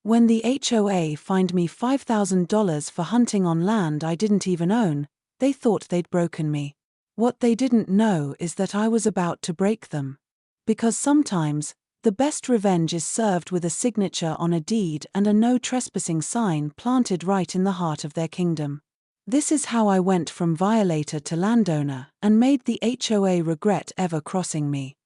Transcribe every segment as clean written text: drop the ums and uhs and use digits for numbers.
When the HOA fined me $5,000 for hunting on land I didn't even own, they thought they'd broken me. What they didn't know is that I was about to break them. Because sometimes, the best revenge is served with a signature on a deed and a no trespassing sign planted right in the heart of their kingdom. This is how I went from violator to landowner and made the HOA regret ever crossing me.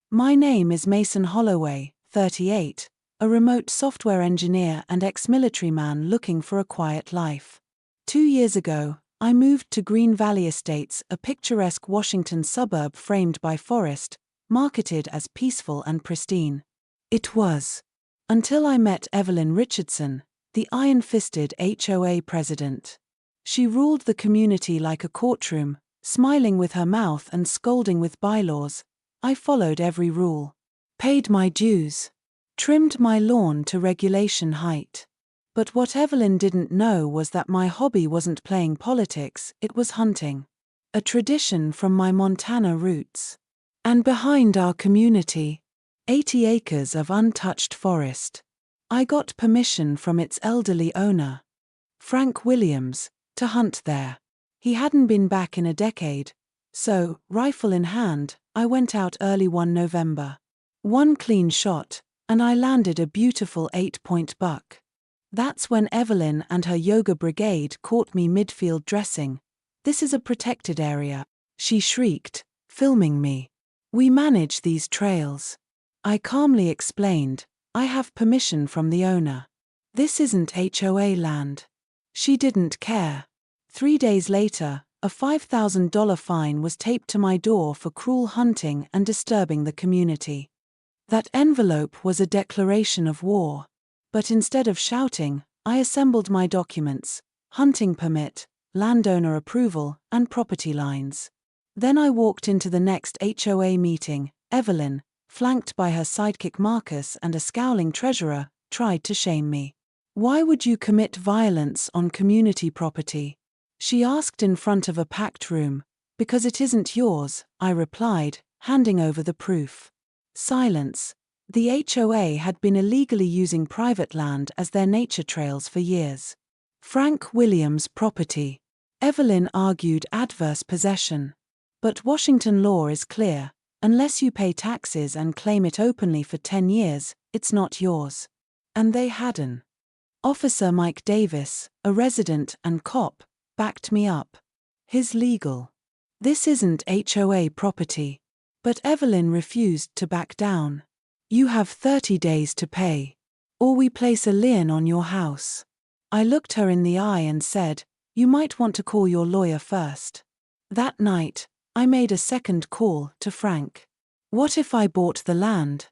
My name is Mason Holloway, 38, a remote software engineer and ex-military man looking for a quiet life. 2 years ago, I moved to Green Valley Estates, a picturesque Washington suburb framed by forest, marketed as peaceful and pristine. It was. Until I met Evelyn Richardson, the iron-fisted HOA president. She ruled the community like a courtroom, smiling with her mouth and scolding with bylaws. I followed every rule. Paid my dues. Trimmed my lawn to regulation height. But what Evelyn didn't know was that my hobby wasn't playing politics, it was hunting. A tradition from my Montana roots. And behind our community, 80 acres of untouched forest. I got permission from its elderly owner, Frank Williams, to hunt there. He hadn't been back in a decade, so, rifle in hand, I went out early one November. One clean shot, and I landed a beautiful 8-point buck. That's when Evelyn and her yoga brigade caught me midfield dressing. "This is a protected area," she shrieked, filming me. "We manage these trails." I calmly explained, "I have permission from the owner. This isn't HOA land." She didn't care. 3 days later, a $5,000 fine was taped to my door for cruel hunting and disturbing the community. That envelope was a declaration of war. But instead of shouting, I assembled my documents, hunting permit, landowner approval, and property lines. Then I walked into the next HOA meeting. Evelyn, flanked by her sidekick Marcus and a scowling treasurer, tried to shame me. "Why would you commit violence on community property?" she asked in front of a packed room. "Because it isn't yours," I replied, handing over the proof. Silence. The HOA had been illegally using private land as their nature trails for years. Frank Williams' property. Evelyn argued adverse possession. But Washington law is clear: unless you pay taxes and claim it openly for 10 years, it's not yours. And they hadn't. Officer Mike Davis, a resident and cop, backed me up. He's legal. This isn't HOA property. But Evelyn refused to back down. "You have 30 days to pay, or we place a lien on your house." I looked her in the eye and said, "You might want to call your lawyer first." That night, I made a second call to Frank. What if I bought the land?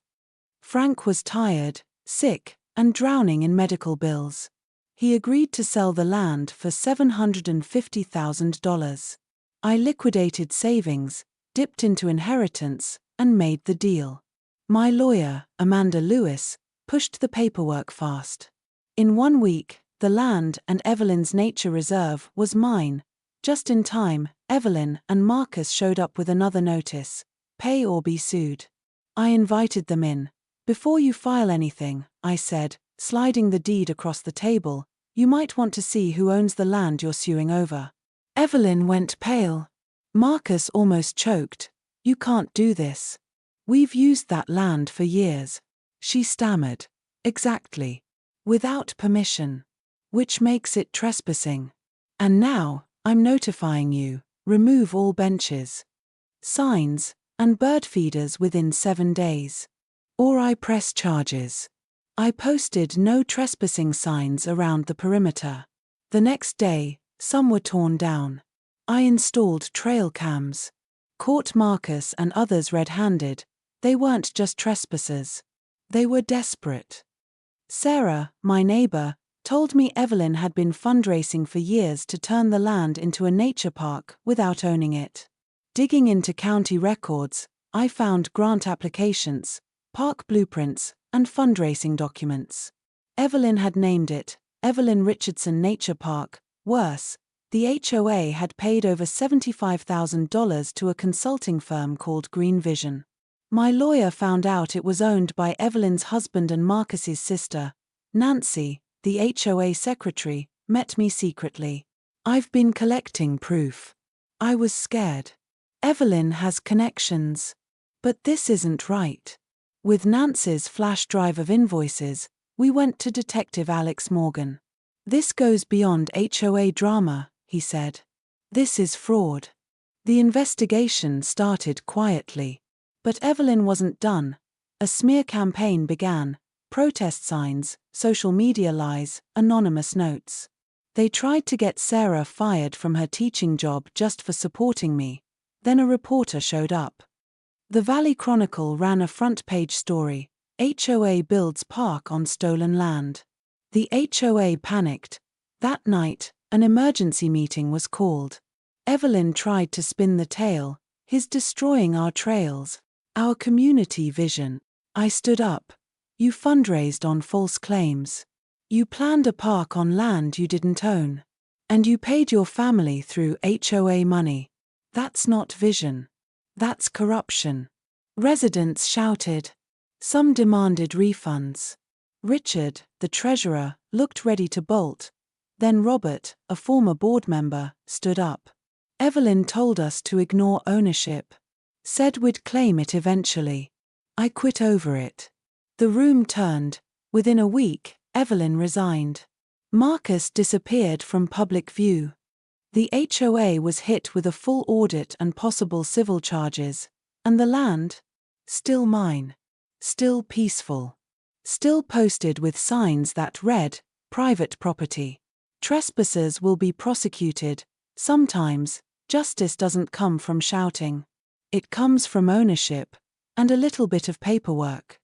Frank was tired, sick, and drowning in medical bills. He agreed to sell the land for $750,000. I liquidated savings, dipped into inheritance, and made the deal. My lawyer, Amanda Lewis, pushed the paperwork fast. In 1 week, the land and Evelyn's nature reserve was mine. Just in time, Evelyn and Marcus showed up with another notice: pay or be sued. I invited them in. "Before you file anything," I said, sliding the deed across the table, "you might want to see who owns the land you're suing over." Evelyn went pale. Marcus almost choked. "You can't do this. We've used that land for years." She stammered. "Exactly. Without permission. Which makes it trespassing. And now, I'm notifying you, remove all benches, signs, and bird feeders within 7 days. Or I press charges." I posted no trespassing signs around the perimeter. The next day, some were torn down. I installed trail cams. Caught Marcus and others red-handed. They weren't just trespassers. They were desperate. Sarah, my neighbor, told me Evelyn had been fundraising for years to turn the land into a nature park without owning it. Digging into county records, I found grant applications, park blueprints, and fundraising documents. Evelyn had named it Evelyn Richardson Nature Park. Worse, the HOA had paid over $75,000 to a consulting firm called Green Vision. My lawyer found out it was owned by Evelyn's husband and Marcus's sister, Nancy, the HOA secretary, met me secretly. I've been collecting proof. I was scared. Evelyn has connections. But this isn't right. With Nancy's flash drive of invoices, we went to Detective Alex Morgan. This goes beyond HOA drama, he said. This is fraud. The investigation started quietly. But Evelyn wasn't done. A smear campaign began. Protest signs, social media lies, anonymous notes. They tried to get Sarah fired from her teaching job just for supporting me. Then a reporter showed up. The Valley Chronicle ran a front-page story. HOA builds park on stolen land. The HOA panicked. That night, an emergency meeting was called. Evelyn tried to spin the tale. He's destroying our trails, our community vision. I stood up. You fundraised on false claims. You planned a park on land you didn't own. And you paid your family through HOA money. That's not vision. That's corruption. Residents shouted. Some demanded refunds. Richard, the treasurer, looked ready to bolt. Then Robert, a former board member, stood up. Evelyn told us to ignore ownership. Said we'd claim it eventually. I quit over it. The room turned. Within a week, Evelyn resigned. Marcus disappeared from public view. The HOA was hit with a full audit and possible civil charges. And the land? Still mine. Still peaceful. Still posted with signs that read, private property. Trespassers will be prosecuted. Sometimes, justice doesn't come from shouting. It comes from ownership. And a little bit of paperwork.